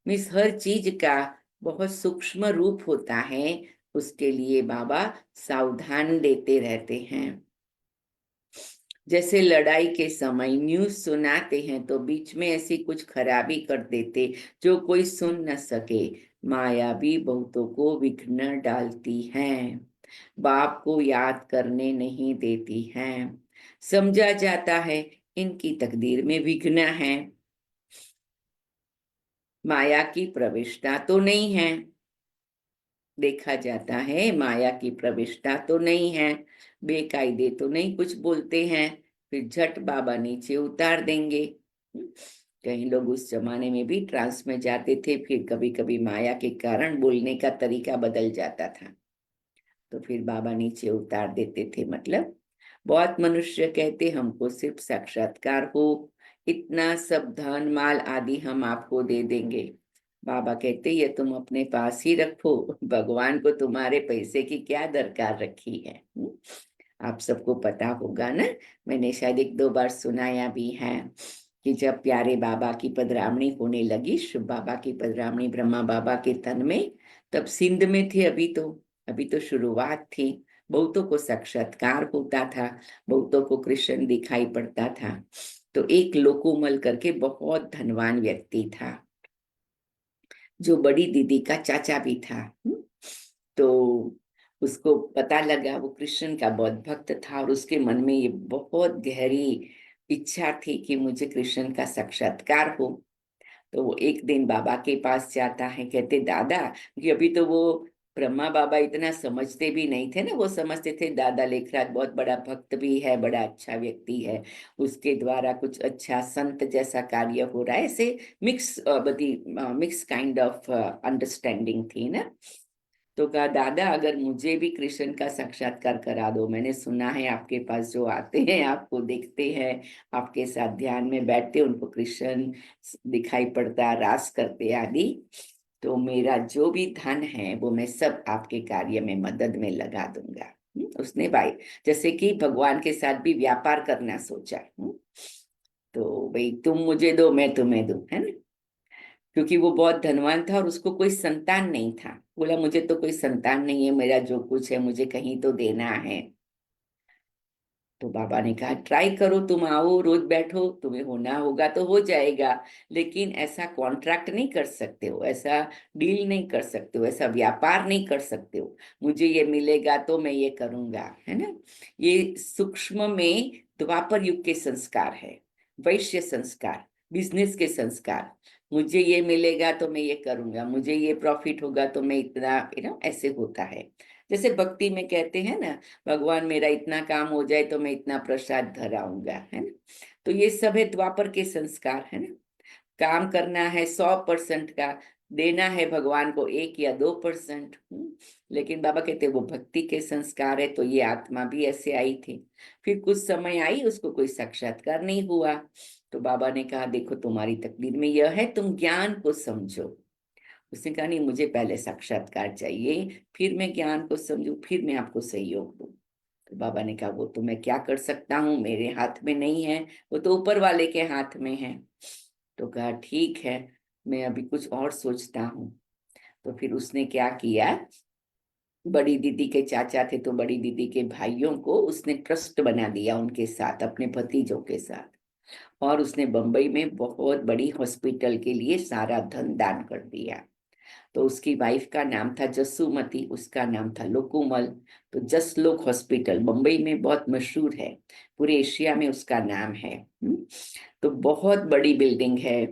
मिस हर चीज का बहुत सूक्ष्म रूप होता है, उसके लिए बाबा सावधान देते रहते हैं। जैसे लड़ाई के समय न्यूज सुनाते हैं तो बीच में ऐसी कुछ खराबी कर देते जो कोई सुन न सके। माया भी बहुतों को विघ्न डालती है, बाप को याद करने नहीं देती है। समझा जाता है इनकी तकदीर में विघ्न है, माया की प्रविष्टता तो नहीं है। देखा जाता है माया की प्रविष्टता तो नहीं है, बेकायदे तो नहीं कुछ बोलते हैं, फिर झट बाबा नीचे उतार देंगे। कई लोग उस जमाने में भी ट्रांस में जाते थे, फिर कभी कभी माया के कारण बोलने का तरीका बदल जाता था। तो फिर बाबा नीचे उतार देते थे। मतलब बहुत मनुष्य कहते हमको सिर्फ साक्षात्कार हो, इतना सब धन माल आदि हम आपको दे देंगे। बाबा कहते ये तुम अपने पास ही रखो, भगवान को तुम्हारे पैसे की क्या दरकार रखी है। आप सबको पता होगा ना, मैंने शायद 1-2 बार सुनाया भी है कि जब प्यारे बाबा की पधरामणी होने लगी, शिव बाबा की पधरामणी ब्रह्मा बाबा के तन में, तब सिंध में थे। अभी तो शुरुआत थी। बहुतों को साक्षात्कार होता था, बहुतों को कृष्ण दिखाई पड़ता था। तो एक लोकोमल करके बहुत धनवान व्यक्ति था, जो बड़ी दीदी का चाचा भी था। तो उसको पता लगा, वो कृष्ण का बहुत भक्त था और उसके मन में ये बहुत गहरी इच्छा थी कि मुझे कृष्ण का साक्षात्कार हो। तो वो एक दिन बाबा के पास जाता है। कहते दादा, क्योंकि अभी तो वो ब्रह्मा बाबा इतना समझते भी नहीं थे ना, वो समझते थे दादा लेखराज बहुत बड़ा भक्त भी है, बड़ा अच्छा व्यक्ति है, उसके द्वारा कुछ अच्छा संत जैसा कार्य हो रहा है। ऐसे मिक्स काइंड ऑफ अंडरस्टैंडिंग थी ना। तो कहा दादा, अगर मुझे भी कृष्ण का साक्षात्कार करा दो, मैंने सुना है आपके पास जो आते हैं, आपको देखते हैं, आपके साथ ध्यान में बैठते, उनको कृष्ण दिखाई पड़ता, रास करते आदि, तो मेरा जो भी धन है वो मैं सब आपके कार्य में मदद में लगा दूंगा। उसने भाई जैसे कि भगवान के साथ भी व्यापार करना सोचा। तो भाई तुम मुझे दो, मैं तुम्हें दूं, है ना। क्योंकि वो बहुत धनवान था और उसको कोई संतान नहीं था। बोला मुझे तो कोई संतान नहीं है, मेरा जो कुछ है मुझे कहीं तो देना है। तो बाबा ने कहा ट्राई करो, तुम आओ, रोज बैठो, तुम्हें होना होगा तो हो जाएगा, लेकिन ऐसा कॉन्ट्रैक्ट नहीं कर सकते हो, ऐसा डील नहीं कर सकते हो, ऐसा व्यापार नहीं कर सकते हो। मुझे ये मिलेगा तो मैं ये करूंगा, है ना। ये सूक्ष्म में द्वापर युग के संस्कार है, वैश्य संस्कार, बिजनेस के संस्कार। मुझे ये मिलेगा तो मैं ये करूंगा, मुझे ये प्रॉफिट होगा तो मैं इतना, ऐसे होता है। जैसे भक्ति में कहते हैं ना, भगवान मेरा इतना काम हो जाए तो मैं इतना प्रसाद धराऊंगा, है ना। तो ये सब है द्वापर के संस्कार, है ना। काम करना है 100% का, देना है भगवान को 1 या 2%। लेकिन बाबा कहते वो भक्ति के संस्कार है। तो ये आत्मा भी ऐसे आई थी। फिर कुछ समय आई, उसको कोई साक्षात्कार नहीं हुआ। तो बाबा ने कहा देखो तुम्हारी तकदीर में यह है, तुम ज्ञान को समझो। उसने कहा नहीं, मुझे पहले साक्षात्कार चाहिए, फिर मैं ज्ञान को समझू, फिर मैं आपको सहयोग दूं। तो बाबा ने कहा वो तो मैं क्या कर सकता हूँ, मेरे हाथ में नहीं है, वो तो ऊपर वाले के हाथ में है। तो कहा ठीक है, मैं अभी कुछ और सोचता हूँ। तो फिर उसने क्या किया, बड़ी दीदी के चाचा थे तो बड़ी दीदी के भाइयों को उसने ट्रस्ट बना दिया उनके साथ, अपने भतीजों के साथ। और उसने बंबई में बहुत बड़ी हॉस्पिटल के लिए सारा धन दान कर दिया। तो उसकी वाइफ का नाम था जसुमती, उसका नाम था लोकुमल। तो जसलोक हॉस्पिटल मुंबई में बहुत मशहूर है, पूरे एशिया में उसका नाम है। तो बहुत बड़ी बिल्डिंग है,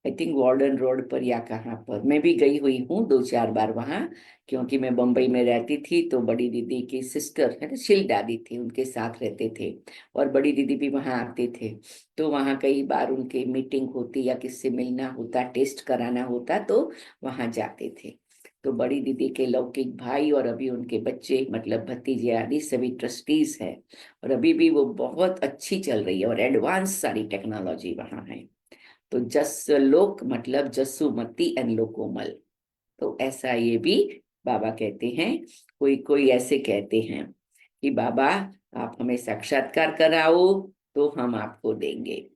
आई थिंक वार्डन रोड पर या कहाँ पर। मैं भी गई हुई हूँ 2-4 बार वहाँ, क्योंकि मैं बम्बई में रहती थी। तो बड़ी दीदी की सिस्टर है ना, शील दादी थी, उनके साथ रहते थे, और बड़ी दीदी भी वहाँ आते थे। तो वहाँ कई बार उनके मीटिंग होती या किससे मिलना होता, टेस्ट कराना होता, तो वहाँ जाते थे। तो बड़ी दीदी के लौकिक भाई और अभी उनके बच्चे, मतलब भतीजे आदि सभी ट्रस्टीज हैं। और अभी भी वो बहुत अच्छी चल रही है और एडवांस सारी टेक्नोलॉजी वहाँ है। तो जसलोक मतलब जसुमती एंड लोकोमल। तो ऐसा ये भी बाबा कहते हैं। कोई कोई ऐसे कहते हैं कि बाबा आप हमें साक्षात्कार कराओ तो हम आपको देंगे।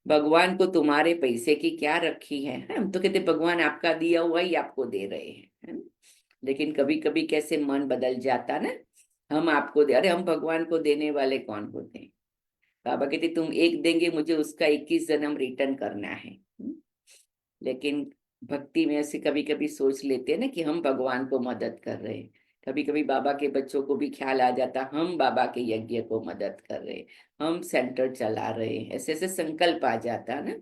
भगवान को तुम्हारे पैसे की क्या रखी है। हम तो कहते भगवान आपका दिया हुआ ही आपको दे रहे हैं, है ना? लेकिन कभी कभी कैसे मन बदल जाता ना, हम आपको दे, अरे हम भगवान को देने वाले कौन होते हैं। बाबा कहते तुम एक देंगे मुझे, उसका 21 जन्म रिटर्न करना है। लेकिन भक्ति में ऐसे कभी कभी सोच लेते हैं ना कि हम भगवान को मदद कर रहे हैं। कभी कभी बाबा के बच्चों को भी ख्याल आ जाता हम बाबा के यज्ञ को मदद कर रहे हैं, हम सेंटर चला रहे हैं, ऐसे ऐसे संकल्प आ जाता ना।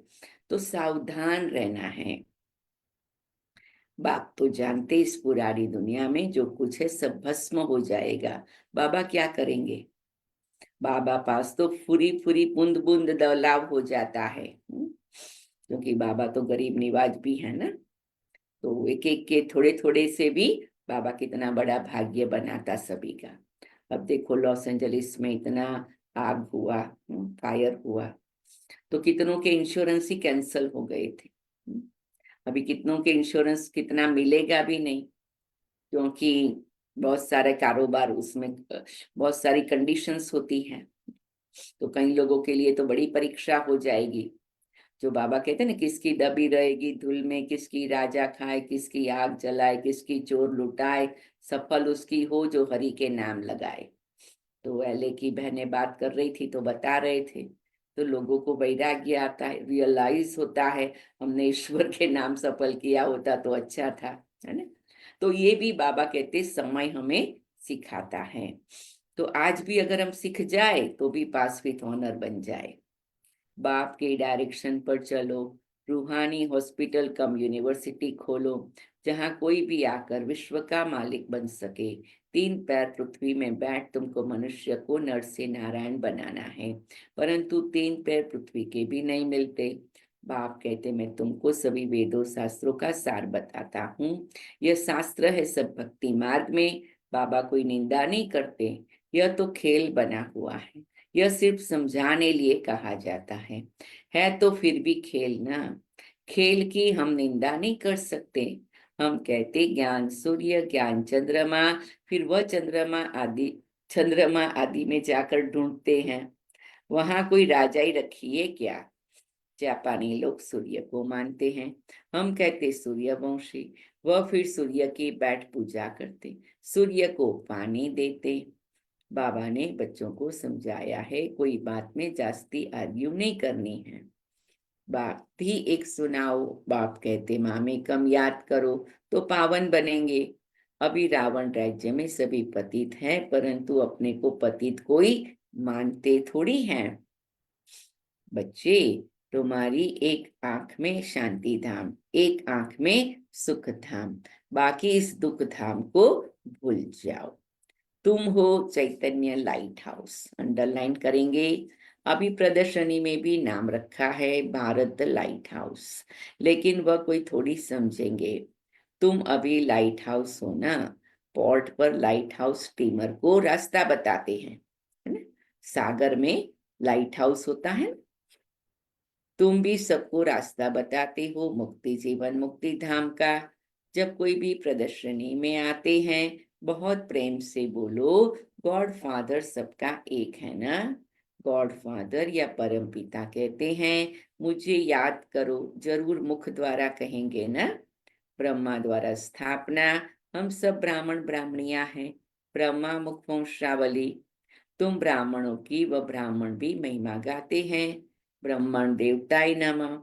तो सावधान रहना है। बाप तो जानते इस पुरानी दुनिया में जो कुछ है सब भस्म हो जाएगा। बाबा क्या करेंगे। बाबा पास तो फुरी फुरी बूंद बूंद दौलाव हो जाता है। क्योंकि बाबा तो गरीब निवाज भी है ना। तो एक एक के थोड़े थोड़े से भी बाबा कितना बड़ा भाग्य बनाता सभी का। अब देखो लॉस एंजलिस में इतना आग हुआ, फायर हुआ, तो कितनों के इंश्योरेंस ही कैंसिल हो गए थे। अभी कितनों के इंश्योरेंस कितना मिलेगा भी नहीं, क्योंकि बहुत सारे कारोबार उसमें बहुत सारी कंडीशंस होती हैं। तो कई लोगों के लिए तो बड़ी परीक्षा हो जाएगी। जो बाबा कहते हैं ना, किसकी दबी रहेगी धूल में, किसकी राजा खाए, किसकी आग जलाए, किसकी चोर लुटाए, सफल उसकी हो जो हरि के नाम लगाए। तो एले की बहनें बात कर रही थी तो बता रहे थे, तो लोगों को वैराग्य आता है, रियलाइज होता है हमने ईश्वर के नाम सफल किया होता तो अच्छा था, है ना। तो ये भी बाबा कहते समय हमें सिखाता है। तो आज भी अगर हम सीख जाए तो भी पास विथ ऑनर बन जाए। बाप के डायरेक्शन पर चलो, रूहानी हॉस्पिटल कम यूनिवर्सिटी खोलो, जहां कोई भी आकर विश्व का मालिक बन सके। 3 पैर पृथ्वी में बैठ तुमको मनुष्य को नर से नारायण बनाना है, परंतु 3 पैर पृथ्वी के भी नहीं मिलते। बाप कहते मैं तुमको सभी वेदों शास्त्रों का सार बताता हूँ। यह शास्त्र है सब भक्ति मार्ग में। बाबा कोई निंदा नहीं करते, यह तो खेल बना हुआ है। यह सिर्फ समझाने लिए कहा जाता है तो फिर भी खेल ना। खेल की हम निंदा नहीं कर सकते। हम कहते ज्ञान सूर्य, ज्ञान चंद्रमा, फिर वह चंद्रमा आदि में जाकर ढूंढते हैं। वहां कोई राजा ही रखी है क्या? जापानी लोग सूर्य को मानते हैं, हम कहते सूर्यवंशी। वह फिर सूर्य की बैठ पूजा करते, सूर्य को पानी देते। बाबा ने बच्चों को समझाया है कोई बात में जास्ती आर्ग्यू नहीं करनी है। बाप भी एक सुनाओ। बाप कहते मामे कम याद करो तो पावन बनेंगे। अभी रावण राज्य में सभी पतित हैं, परंतु अपने को पतित कोई मानते थोड़ी हैं। बच्चे, तुम्हारी एक आंख में शांति धाम, एक आंख में सुख धाम, बाकी इस दुख धाम को भूल जाओ। तुम हो चैतन्य लाइट हाउस, अंडरलाइन करेंगे। अभी प्रदर्शनी में भी नाम रखा है भारत लाइट हाउस, लेकिन वह कोई थोड़ी समझेंगे। तुम अभी लाइट हाउस हो ना। पोर्ट पर लाइट हाउस स्टीमर को रास्ता बताते हैं, है ना। सागर में लाइट हाउस होता है। तुम भी सबको रास्ता बताते हो मुक्ति जीवन मुक्ति धाम का। जब कोई भी प्रदर्शनी में आते हैं बहुत प्रेम से बोलो गॉड फादर सबका एक है ना। गॉड फादर या परम पिता कहते हैं मुझे याद करो, जरूर मुख द्वारा कहेंगे ना। ब्रह्मा द्वारा स्थापना, हम सब ब्राह्मण ब्राह्मणियां हैं। ब्रह्मा मुख वंशावली, तुम ब्राह्मणों की व ब्राह्मण भी महिमा गाते हैं। ब्राह्मण देवताय नमः,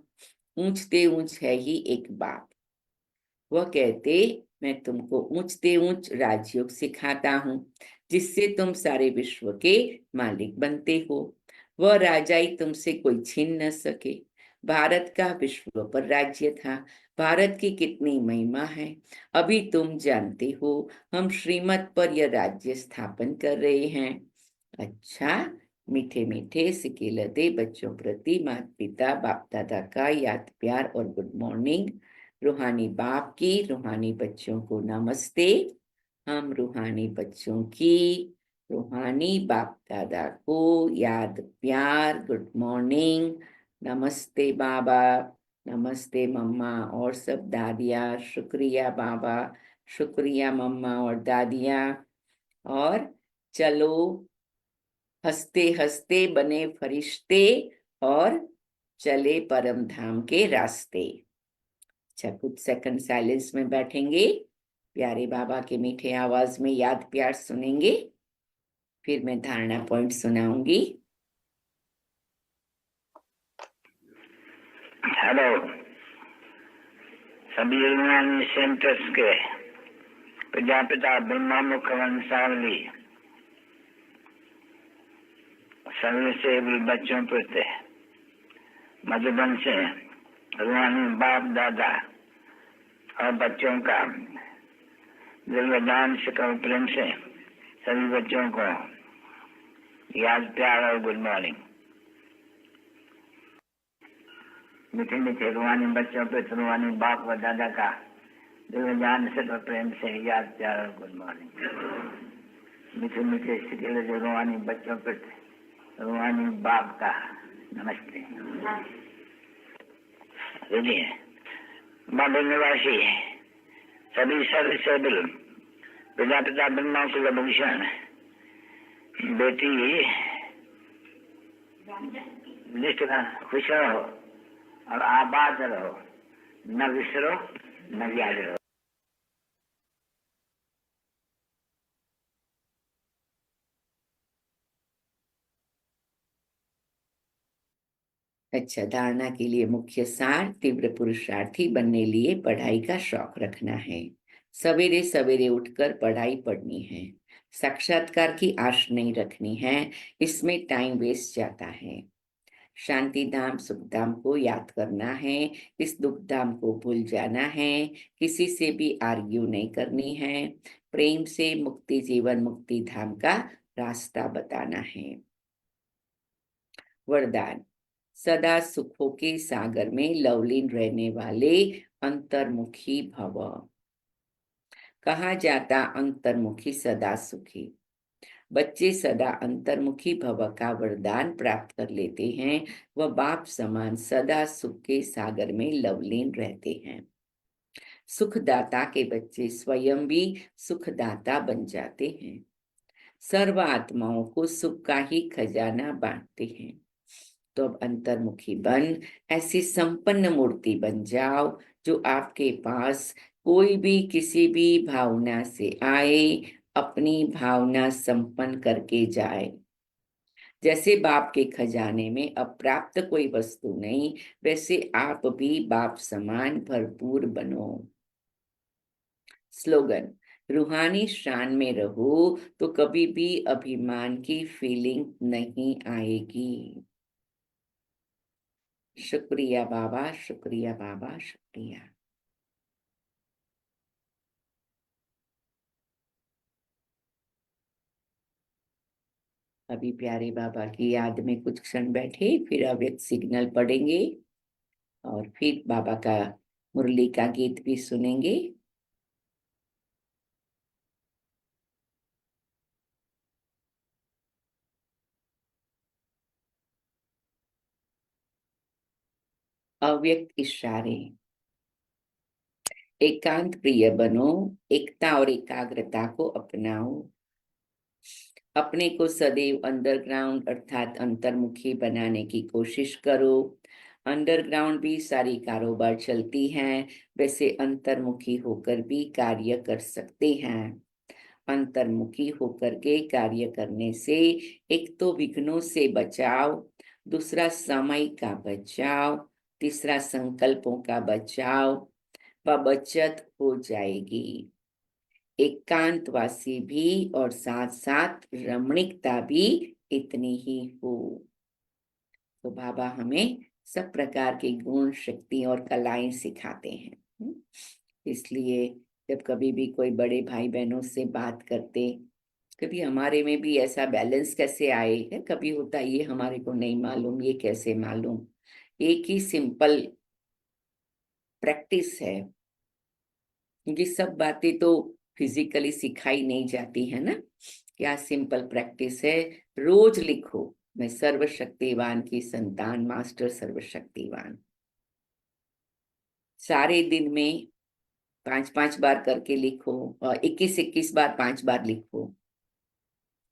ऊंचते ऊंच है ही एक बाप। वह कहते मैं तुमको ऊंचते ऊंच राजयोग सिखाता हूँ, जिससे तुम सारे विश्व के मालिक बनते हो। वह राजाई तुमसे कोई छीन न सके। भारत का विश्व पर राज्य था। भारत की कितनी महिमा है अभी तुम जानते हो। हम श्रीमत पर यह राज्य स्थापन कर रहे हैं। अच्छा, मीठे मीठे सिकेलते बच्चों प्रति माता पिता बाप दादा का याद प्यार और गुड मॉर्निंग। रूहानी बाप की रूहानी बच्चों को नमस्ते। हम रूहानी बच्चों की रूहानी बाप दादा को याद प्यार गुड मॉर्निंग। नमस्ते बाबा, नमस्ते मम्मा और सब दादिया। शुक्रिया बाबा, शुक्रिया मम्मा और दादिया। और चलो हंसते हंसते बने फरिश्ते और चले परम धाम के रास्ते। अच्छा, कुछ सेकंड साइलेंस में बैठेंगे, प्यारे बाबा के मीठे आवाज में याद प्यार सुनेंगे, फिर मैं धारणा पॉइंट सुनाऊंगी। हेलो, सभी रूहानी सेंटर्स के प्रजापिता ब्रह्मा मुख वंशावली सभी से बच्चों प्रति मधुबन से रूहानी बाप दादा और बच्चों का दिलदान से प्रेम से सभी बच्चों को याद प्यार और गुड मॉर्निंग। मीठे मीठे रूहानी बच्चों पे रूहानी बाप व दादा का दिल में जान से और प्रेम से याद प्यार और गुड मॉर्निंग। मीठे मीठे सिटिल रूहानी बच्चों पे रूहानी बाप का नमस्ते। सुनिए, बॉम्बे निवासी सभी सर्विसेबल प्रजापिता ब्रह्मा कुलभूषण बेटी निष्ठा खुश रहो और आबाद रहो, न विसरो न याद रहो। अच्छा, धारणा के लिए मुख्य सार, तीव्र पुरुषार्थी बनने लिए पढ़ाई का शौक रखना है, सवेरे सवेरे उठकर पढ़ाई पढ़नी है, साक्षात्कार की आश नहीं रखनी है, इसमें टाइम वेस्ट जाता है। शांति धाम सुख धाम को याद करना है, इस दुख धाम को भूल जाना है, किसी से भी आर्ग्यू नहीं करनी है, प्रेम से मुक्ति जीवन मुक्ति धाम का रास्ता बताना है। वरदान, सदा सुखों के सागर में लवलीन रहने वाले अंतर्मुखी भव। कहा जाता अंतर्मुखी सदा सुखी। बच्चे सदा अंतर्मुखी भव का वरदान प्राप्त कर लेते हैं, वह बाप समान सदा सुख के सागर में लवलीन रहते हैं। सुखदाता के बच्चे स्वयं भी सुखदाता बन जाते हैं, सर्व आत्माओं को सुख का ही खजाना बांटते हैं। तो अब अंतर्मुखी बन ऐसी संपन्न मूर्ति बन जाओ जो आपके पास कोई भी किसी भी भावना से आए अपनी भावना संपन्न करके जाए। जैसे बाप के खजाने में अप्राप्त कोई वस्तु नहीं, वैसे आप भी बाप समान भरपूर बनो। स्लोगन, रूहानी शान में रहो तो कभी भी अभिमान की फीलिंग नहीं आएगी। शुक्रिया बाबा, शुक्रिया बाबा, शुक्रिया। अभी प्यारे बाबा की याद में कुछ क्षण बैठे, फिर अव्यक्त सिग्नल पढ़ेंगे और फिर बाबा का मुरली का गीत भी सुनेंगे। अव्यक्त इशारे। एकांत प्रिय बनो, एकता और एकाग्रता को अपनाओ, अपने को सदैव अंडरग्राउंड अर्थात अंतर्मुखी बनाने की कोशिश करो। अंडरग्राउंड भी सारी कारोबार चलती हैं, वैसे अंतर्मुखी होकर भी कार्य कर सकते हैं। अंतर्मुखी होकर के कार्य करने से एक तो विघ्नों से बचाव, दूसरा समय का बचाव, तीसरा संकल्पों का बचाव व बचत हो जाएगी। एकांतवासी भी और साथ साथ रमणीकता भी इतनी ही हो। तो बाबा हमें सब प्रकार के गुण शक्ति और कलाएं सिखाते हैं। इसलिए जब कभी भी कोई बड़े भाई बहनों से बात करते, कभी हमारे में भी ऐसा बैलेंस कैसे आए है, कभी होता ये हमारे को नहीं मालूम, ये कैसे मालूम। एक ही सिंपल प्रैक्टिस है, क्योंकि सब बातें तो फिजिकली सिखाई नहीं जाती है ना। क्या सिंपल प्रैक्टिस है, रोज लिखो, मैं सर्वशक्तिवान की संतान, मास्टर सर्वशक्तिवान। सारे दिन में 5-5 बार करके लिखो, और 21-21 बार 5 बार लिखो,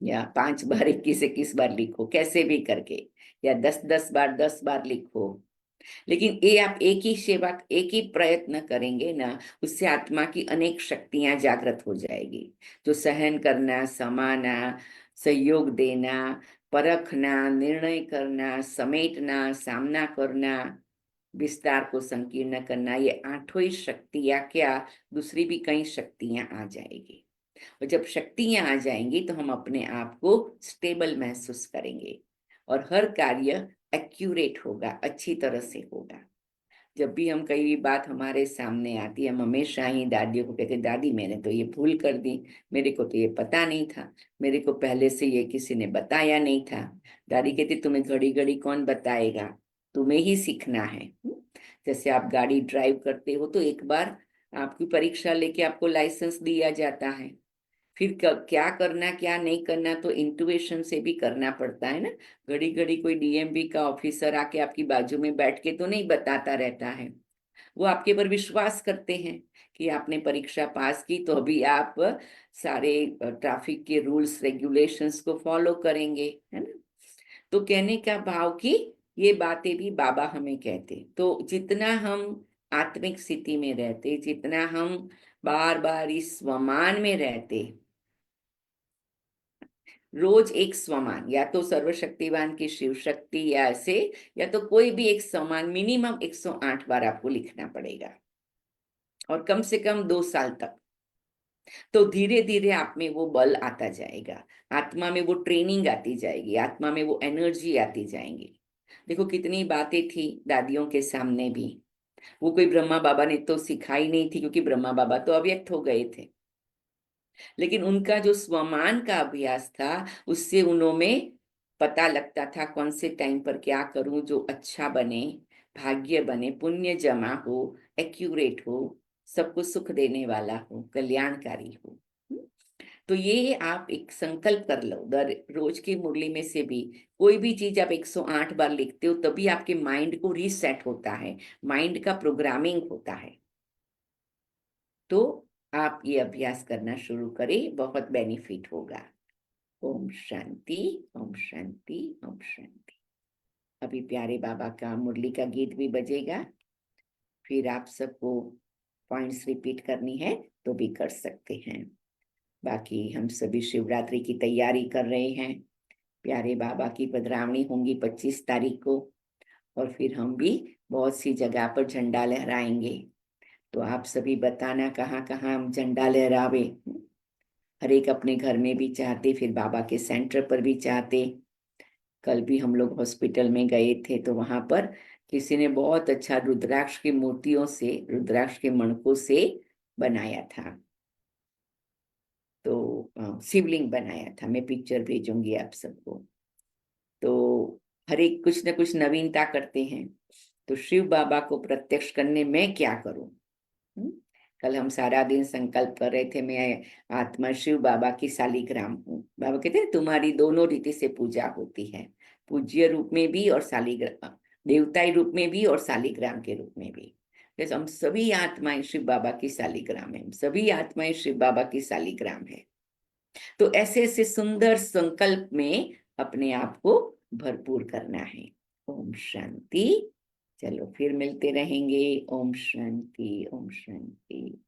या 5 बार 21-21 बार लिखो, कैसे भी करके, या 10-10 बार 10 बार लिखो। लेकिन ये आप एक ही सेवा, एक ही प्रयत्न करेंगे ना, उससे आत्मा की अनेक शक्तियां जागृत हो जाएगी। जो सहन करना, समाना, सहयोग देना, परखना, निर्णय करना, समेटना, सामना करना, विस्तार को संकीर्ण करना, ये 8 ही शक्तियां क्या, दूसरी भी कई शक्तियां आ जाएगी। और जब शक्तियां आ जाएंगी तो हम अपने आप को स्टेबल महसूस करेंगे और हर कार्य एक्यूरेट होगा, अच्छी तरह से होगा। जब भी हम कई बात हमारे सामने आती है, हम हमेशा ही दादियों को कहते, दादी मैंने तो ये भूल कर दी, मेरे को तो ये पता नहीं था, मेरे को पहले से ये किसी ने बताया नहीं था। दादी कहती, तुम्हें घड़ी घड़ी कौन बताएगा, तुम्हें ही सीखना है। जैसे आप गाड़ी ड्राइव करते हो तो एक बार आपकी परीक्षा लेके आपको लाइसेंस दिया जाता है, फिर क्या करना क्या नहीं करना तो इंट्यूशन से भी करना पड़ता है ना। घड़ी घड़ी कोई डीएमवी का ऑफिसर आके आपकी बाजू में बैठ के तो नहीं बताता रहता है। वो आपके पर विश्वास करते हैं कि आपने परीक्षा पास की तो अभी आप सारे ट्रैफिक के रूल्स रेगुलेशंस को फॉलो करेंगे, है ना। तो कहने का भाव कि ये बातें भी बाबा हमें कहते, तो जितना हम आत्मिक स्थिति में रहते, जितना हम बार बार इस स्वमान में रहते, रोज एक स्वमान, या तो सर्वशक्तिवान की शिव शक्ति या ऐसे, या तो कोई भी एक स्वमान मिनिमम 108 बार आपको लिखना पड़ेगा, और कम से कम 2 साल तक। तो धीरे धीरे आप में वो बल आता जाएगा, आत्मा में वो ट्रेनिंग आती जाएगी, आत्मा में वो एनर्जी आती जाएंगी। देखो कितनी बातें थी दादियों के सामने भी, वो कोई ब्रह्मा बाबा ने तो सिखाई नहीं थी, क्योंकि ब्रह्मा बाबा तो अव्यक्त हो गए थे। लेकिन उनका जो स्वमान का अभ्यास था, उससे उन्होंने पता लगता था कौन से टाइम पर क्या करूं जो अच्छा बने, भाग्य बने, पुण्य जमा हो, एक्यूरेट हो, सबको सुख देने वाला हो, कल्याणकारी हो। तो ये आप एक संकल्प कर लो, दर रोज की मुरली में से भी कोई भी चीज आप 108 बार लिखते हो, तभी आपके माइंड को रीसेट होता है, माइंड का प्रोग्रामिंग होता है। तो आप ये अभ्यास करना शुरू करें, बहुत बेनिफिट होगा। ओम शांति, ओम शांति, ओम शांति। अभी प्यारे बाबा का मुरली का गीत भी बजेगा, फिर आप सबको पॉइंट्स रिपीट करनी है तो भी कर सकते हैं। बाकी हम सभी शिवरात्रि की तैयारी कर रहे हैं। प्यारे बाबा की पधरावनी होंगी 25 तारीख को, और फिर हम भी बहुत सी जगह पर झंडा लहराएंगे। तो आप सभी बताना कहाँ कहाँ हम झंडा लहरावे। हर एक अपने घर में भी चाहते, फिर बाबा के सेंटर पर भी चाहते। कल भी हम लोग हॉस्पिटल में गए थे, तो वहां पर किसी ने बहुत अच्छा रुद्राक्ष की मूर्तियों से, रुद्राक्ष के मणकों से बनाया था, तो शिवलिंग बनाया था। मैं पिक्चर भेजूंगी आप सबको। तो हर एक कुछ न कुछ नवीनता करते हैं। तो शिव बाबा को प्रत्यक्ष करने मैं क्या करूं? कल हम सारा दिन संकल्प कर रहे थे, मैं आत्मा शिव बाबा की शालिग्राम हूँ। बाबा कहते हैं तुम्हारी दोनों रीति से पूजा होती है, पूज्य रूप में भी और शालिग्राम, देवताई रूप में भी और शालिग्राम के रूप में भी। जैसे हम सभी आत्माएं शिव बाबा की शालिग्राम है, सभी आत्माएं शिव बाबा की शालिग्राम है। तो ऐसे ऐसे सुंदर संकल्प में अपने आप को भरपूर करना है। ओम शांति। चलो फिर मिलते रहेंगे। ओम शांति, ओम शांति।